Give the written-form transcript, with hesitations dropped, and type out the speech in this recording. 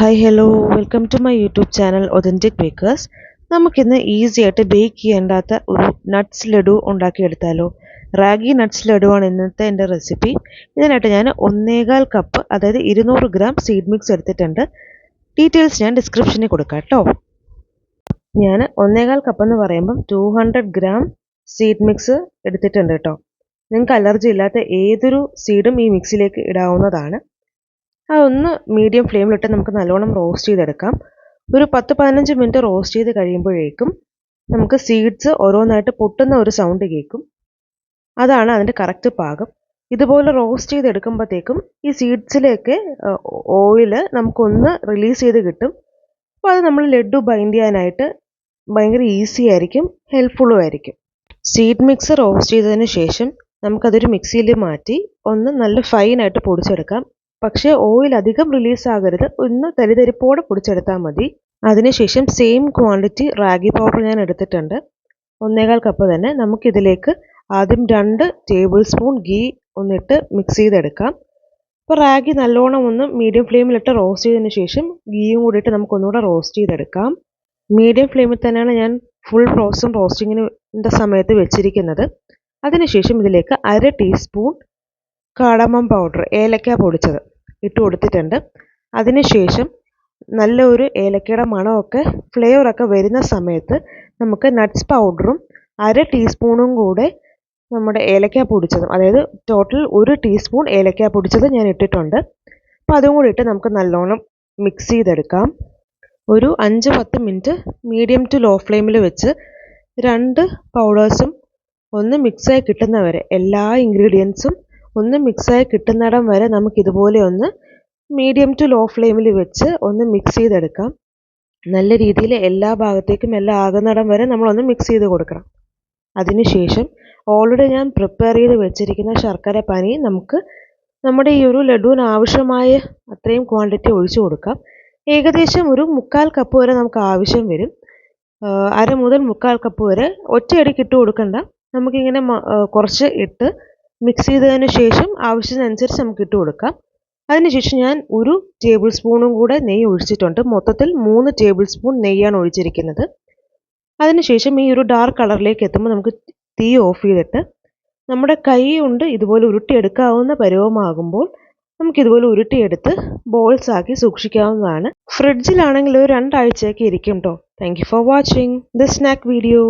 Hi hello welcome to my YouTube channel authentic bakers. നമുക്കിന്ന് easy ആയിട്ട് bake ചെയ്യേണ്ടാത്ത ഒരു നട്ട്സ് ലഡു ഉണ്ടാക്കിയെടുത്താലോ. റാഗി നട്ട്സ് ലഡുവാണ് ഇന്നത്തെ എൻ്റെ റെസിപ്പി. ഇതിനായിട്ട് ഞാൻ 1.25 കപ്പ് അതായത് 200 ഗ്രാം സീഡ് മിക്സ് എടുത്തിട്ടുണ്ട്. ഡീറ്റെയിൽസ് ഞാൻ ഡിസ്ക്രിപ്ഷനിൽ കൊടുക്കാം കേട്ടോ. ഞാൻ 1.25 കപ്പ് എന്ന് പറയുമ്പം 200 ഗ്രാം സീഡ് മിക്സ് എടുത്തിട്ടുണ്ട് കേട്ടോ. നിങ്ങൾക്ക് അലർജി ഇല്ലാത്ത ഏതൊരു സീഡും ഈ മിക്സിലേക്ക് ഇടാവുന്നതാണ്. അതൊന്ന് മീഡിയം ഫ്ലെയിമിലിട്ട് നമുക്ക് നല്ലോണം റോസ്റ്റ് ചെയ്തെടുക്കാം. ഒരു 10-15 മിനിറ്റ് റോസ്റ്റ് ചെയ്ത് കഴിയുമ്പോഴേക്കും നമുക്ക് സീഡ്സ് ഓരോന്നായിട്ട് പൊട്ടുന്ന ഒരു സൗണ്ട് കേൾക്കും. അതാണ് അതിൻ്റെ കറക്റ്റ് പാകം. ഇതുപോലെ റോസ്റ്റ് ചെയ്തെടുക്കുമ്പോഴത്തേക്കും ഈ സീഡ്സിലേക്ക് ഓയിൽ നമുക്കൊന്ന് റിലീസ് ചെയ്ത് കിട്ടും. അപ്പോൾ അത് നമ്മൾ ലഡു ബൈൻഡ് ചെയ്യാനായിട്ട് ഭയങ്കര ഈസി ആയിരിക്കും, ഹെൽപ്ഫുള്ളും ആയിരിക്കും. സീഡ് മിക്സ് റോസ്റ്റ് ചെയ്തതിന് ശേഷം നമുക്കതൊരു മിക്സിയിൽ മാറ്റി ഒന്ന് നല്ല ഫൈനായിട്ട് പൊടിച്ചെടുക്കാം. പക്ഷേ ഓയിൽ അധികം റിലീസ് ആകരുത്, ഒന്ന് തരിതരിപ്പോടെ പൊടിച്ചെടുത്താൽ മതി. അതിനുശേഷം സെയിം ക്വാണ്ടിറ്റി റാഗി പൗഡർ ഞാൻ എടുത്തിട്ടുണ്ട്, 1.25 കപ്പ് തന്നെ. നമുക്കിതിലേക്ക് ആദ്യം 2 ടേബിൾ സ്പൂൺ ഗീ ഒന്നിട്ട് മിക്സ് ചെയ്തെടുക്കാം. അപ്പോൾ റാഗി നല്ലോണം ഒന്ന് മീഡിയം ഫ്ലെയിമിലിട്ട് റോസ്റ്റ് ചെയ്തതിന് ശേഷം ഗീയും കൂടി ഇട്ട് നമുക്കൊന്നുകൂടെ റോസ്റ്റ് ചെയ്തെടുക്കാം. മീഡിയം ഫ്ലെയിമിൽ തന്നെയാണ് ഞാൻ ഫുൾ പ്രോസസ്സും റോസ്റ്റിങ്ങിൻ്റെ സമയത്ത് വെച്ചിരിക്കുന്നത്. അതിനുശേഷം ഇതിലേക്ക് 1/2 ടീസ്പൂൺ കാഡമം പൗഡർ, ഏലക്ക പൊടിച്ചത് ഇട്ട് കൊടുത്തിട്ടുണ്ട്. അതിനുശേഷം നല്ലൊരു ഏലക്കയുടെ മണമൊക്കെ ഫ്ലേവറൊക്കെ വരുന്ന സമയത്ത് നമുക്ക് നട്ട്സ് പൗഡറും 1/2 ടീസ്പൂണും കൂടെ നമ്മുടെ ഏലക്ക പൊടിച്ചതും, അതായത് ടോട്ടൽ 1 ടീസ്പൂൺ ഏലക്ക പൊടിച്ചത് ഞാൻ ഇട്ടിട്ടുണ്ട്. അപ്പോൾ അതും കൂടി ഇട്ട് നമുക്ക് നല്ലോണം മിക്സ് ചെയ്തെടുക്കാം. ഒരു 5-10 മിനിറ്റ് മീഡിയം ടു ലോ ഫ്ലെയിമിൽ വെച്ച് 2 പൗഡേഴ്സും ഒന്ന് മിക്സായി കിട്ടുന്നവരെ, എല്ലാ ഇൻഗ്രീഡിയൻസും ഒന്ന് മിക്സായി കിട്ടുന്നിടം വരെ നമുക്കിതുപോലെ ഒന്ന് മീഡിയം ടു ലോ ഫ്ലെയിമിൽ വെച്ച് ഒന്ന് മിക്സ് ചെയ്തെടുക്കാം. നല്ല രീതിയിൽ എല്ലാ ഭാഗത്തേക്കും എല്ലാം ആകുന്നിടം വരെ നമ്മളൊന്ന് മിക്സ് ചെയ്ത് കൊടുക്കണം. അതിനുശേഷം ഓൾറെഡി ഞാൻ പ്രിപ്പയർ ചെയ്ത് വെച്ചിരിക്കുന്ന ശർക്കര പാനി നമുക്ക് നമ്മുടെ ഈ ഒരു ലഡുവിന് ആവശ്യമായ അത്രയും ക്വാണ്ടിറ്റി ഒഴിച്ചു കൊടുക്കാം. ഏകദേശം ഒരു 1/4 കപ്പ് വരെ നമുക്ക് ആവശ്യം വരും. 1/2 മുതൽ 1/4 കപ്പ് വരെ ഒറ്റയടിക്ക് ഇട്ട് കൊടുക്കണ്ട. നമുക്കിങ്ങനെ കുറച്ച് ഇട്ട് മിക്സ് ചെയ്തതിന് ശേഷം ആവശ്യത്തിനനുസരിച്ച് നമുക്ക് ഇട്ട് കൊടുക്കാം. അതിനുശേഷം ഞാൻ 1 ടേബിൾ സ്പൂണും കൂടെ നെയ്യ് ഒഴിച്ചിട്ടുണ്ട്. മൊത്തത്തിൽ 3 ടേബിൾ സ്പൂൺ നെയ്യാണ് ഒഴിച്ചിരിക്കുന്നത്. അതിനുശേഷം ഈ ഒരു ഡാർക്ക് കളറിലേക്ക് എത്തുമ്പോൾ നമുക്ക് തീ ഓഫ് ചെയ്തിട്ട് നമ്മുടെ കൈ കൊണ്ട് ഇതുപോലെ ഉരുട്ടിയെടുക്കാവുന്ന പരുവമാകുമ്പോൾ നമുക്കിതുപോലെ ഉരുട്ടിയെടുത്ത് ബോൾസ് ആക്കി സൂക്ഷിക്കാവുന്നതാണ്. ഫ്രിഡ്ജിലാണെങ്കിൽ ഒരു 2 ആഴ്ചയൊക്കെ ഇരിക്കും കേട്ടോ. Thank you for watching this snack video.